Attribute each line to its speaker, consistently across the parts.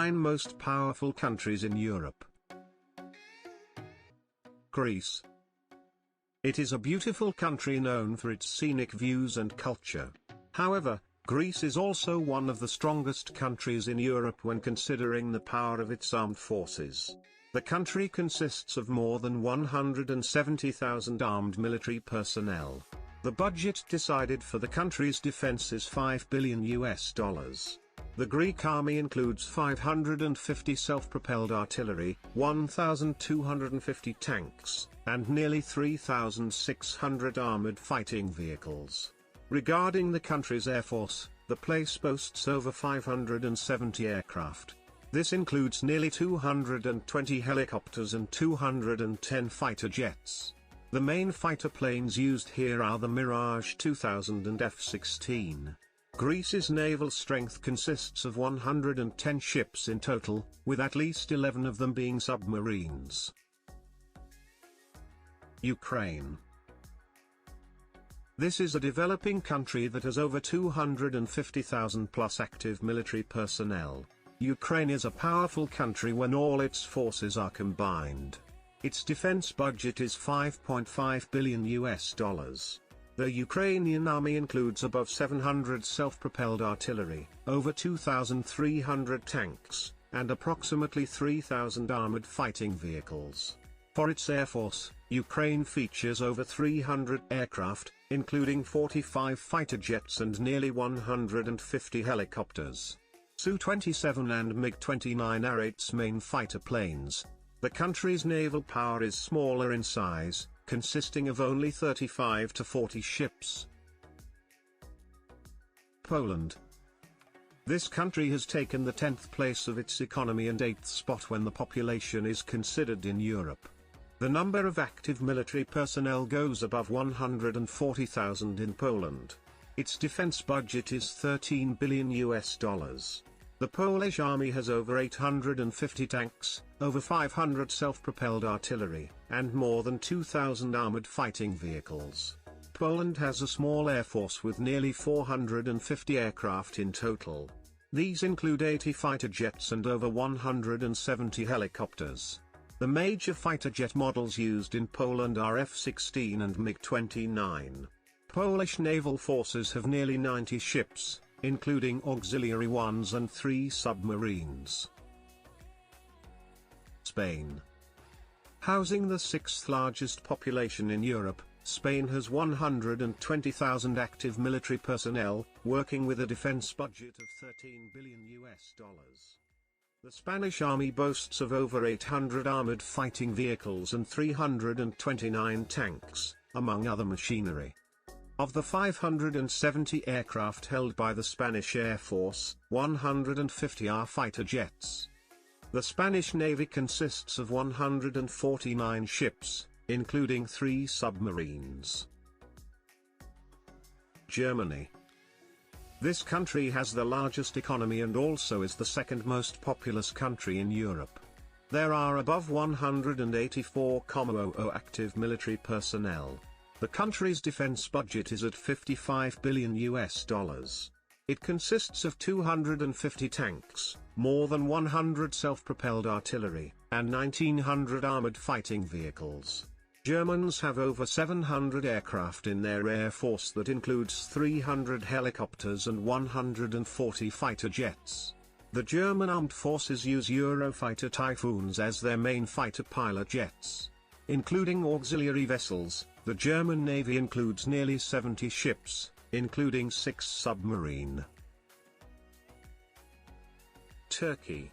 Speaker 1: 9 most powerful countries in Europe. Greece. It is a beautiful country known for its scenic views and culture. However, Greece is also one of the strongest countries in Europe when considering the power of its armed forces. The country consists of more than 170,000 armed military personnel. The budget decided for the country's defense is $5 billion. The Greek army includes 550 self-propelled artillery, 1,250 tanks, and nearly 3,600 armored fighting vehicles. Regarding the country's air force, the place boasts over 570 aircraft. This includes nearly 220 helicopters and 210 fighter jets. The main fighter planes used here are the Mirage 2000 and F-16. Greece's naval strength consists of 110 ships in total, with at least 11 of them being submarines. Ukraine. This is a developing country that has over 250,000 plus active military personnel. Ukraine is a powerful country when all its forces are combined. Its defense budget is $5.5 billion. The Ukrainian army includes above 700 self-propelled artillery, over 2,300 tanks, and approximately 3,000 armored fighting vehicles. For its air force, Ukraine features over 300 aircraft, including 45 fighter jets and nearly 150 helicopters. Su-27 and MiG-29 are its main fighter planes. The country's naval power is smaller in size, consisting of only 35 to 40 ships. Poland. This country has taken the 10th place of its economy and 8th spot when the population is considered in Europe. The number of active military personnel goes above 140,000 in Poland. Its defense budget is $13 billion. The Polish army has over 850 tanks, over 500 self-propelled artillery, and more than 2,000 armored fighting vehicles. Poland has a small air force with nearly 450 aircraft in total. These include 80 fighter jets and over 170 helicopters. The major fighter jet models used in Poland are F-16 and MiG-29. Polish naval forces have nearly 90 ships, including auxiliary ones and 3 submarines. Spain. Housing the 6th largest population in Europe, Spain has 120,000 active military personnel, working with a defense budget of $13 billion. The Spanish army boasts of over 800 armored fighting vehicles and 329 tanks, among other machinery. Of the 570 aircraft held by the Spanish Air Force, 150 are fighter jets. The Spanish Navy consists of 149 ships, including 3 submarines. Germany. This country has the largest economy and also is the second most populous country in Europe. There are above 184,000 active military personnel. The country's defense budget is at $55 billion. It consists of 250 tanks, more than 100 self-propelled artillery, and 1,900 armored fighting vehicles. Germans have over 700 aircraft in their air force that includes 300 helicopters and 140 fighter jets. The German armed forces use Eurofighter Typhoons as their main fighter pilot jets. Including auxiliary vessels, the German Navy includes nearly 70 ships, including 6 submarine. Turkey.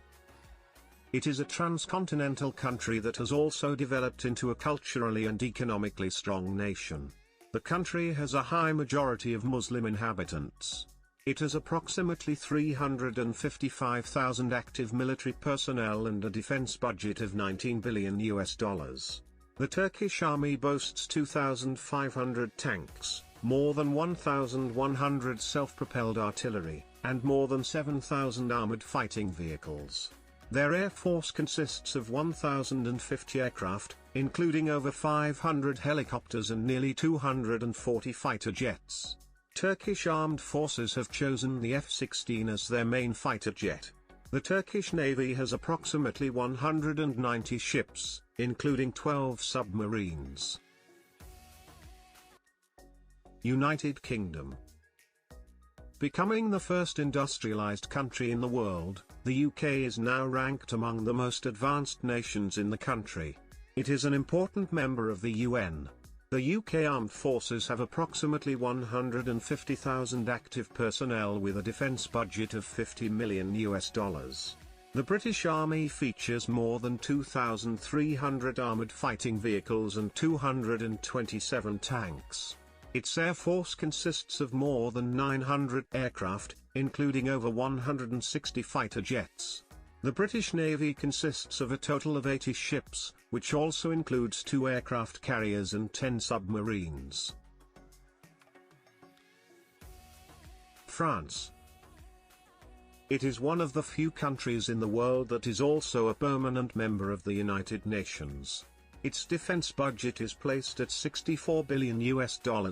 Speaker 1: It is a transcontinental country that has also developed into a culturally and economically strong nation. The country has a high majority of Muslim inhabitants. It has approximately 355,000 active military personnel and a defense budget of $19 billion. The Turkish army boasts 2,500 tanks, more than 1,100 self-propelled artillery, and more than 7,000 armored fighting vehicles. Their air force consists of 1,050 aircraft, including over 500 helicopters and nearly 240 fighter jets. Turkish armed forces have chosen the F-16 as their main fighter jet. The Turkish Navy has approximately 190 ships, including 12 submarines. United Kingdom. Becoming the first industrialized country in the world, the UK is now ranked among the most advanced nations in the country. It is an important member of the UN. The UK Armed Forces have approximately 150,000 active personnel with a defense budget of $50 million. The British Army features more than 2,300 armoured fighting vehicles and 227 tanks. Its air force consists of more than 900 aircraft, including over 160 fighter jets. The British Navy consists of a total of 80 ships, which also includes 2 aircraft carriers and 10 submarines. France. It is one of the few countries in the world that is also a permanent member of the United Nations. Its defense budget is placed at $64 billion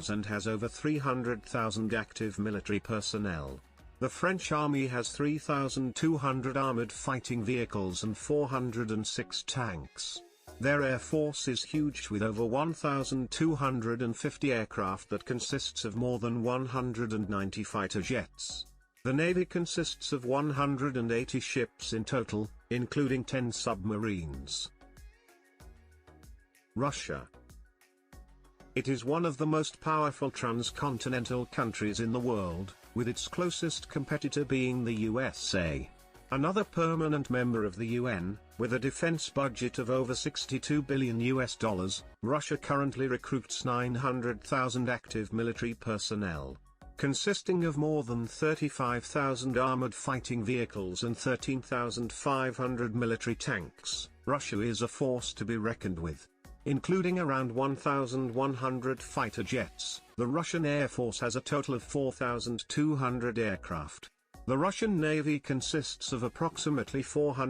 Speaker 1: and has over 300,000 active military personnel. The French army has 3,200 armored fighting vehicles and 406 tanks. Their air force is huge with over 1,250 aircraft that consists of more than 190 fighter jets. The Navy consists of 180 ships in total, including 10 submarines. Russia. It is one of the most powerful transcontinental countries in the world, with its closest competitor being the USA. Another permanent member of the UN, with a defense budget of over $62 billion, Russia currently recruits 900,000 active military personnel. Consisting of more than 35,000 armored fighting vehicles and 13,500 military tanks, Russia is a force to be reckoned with. Including around 1,100 fighter jets, the Russian Air Force has a total of 4,200 aircraft. The Russian Navy consists of approximately 400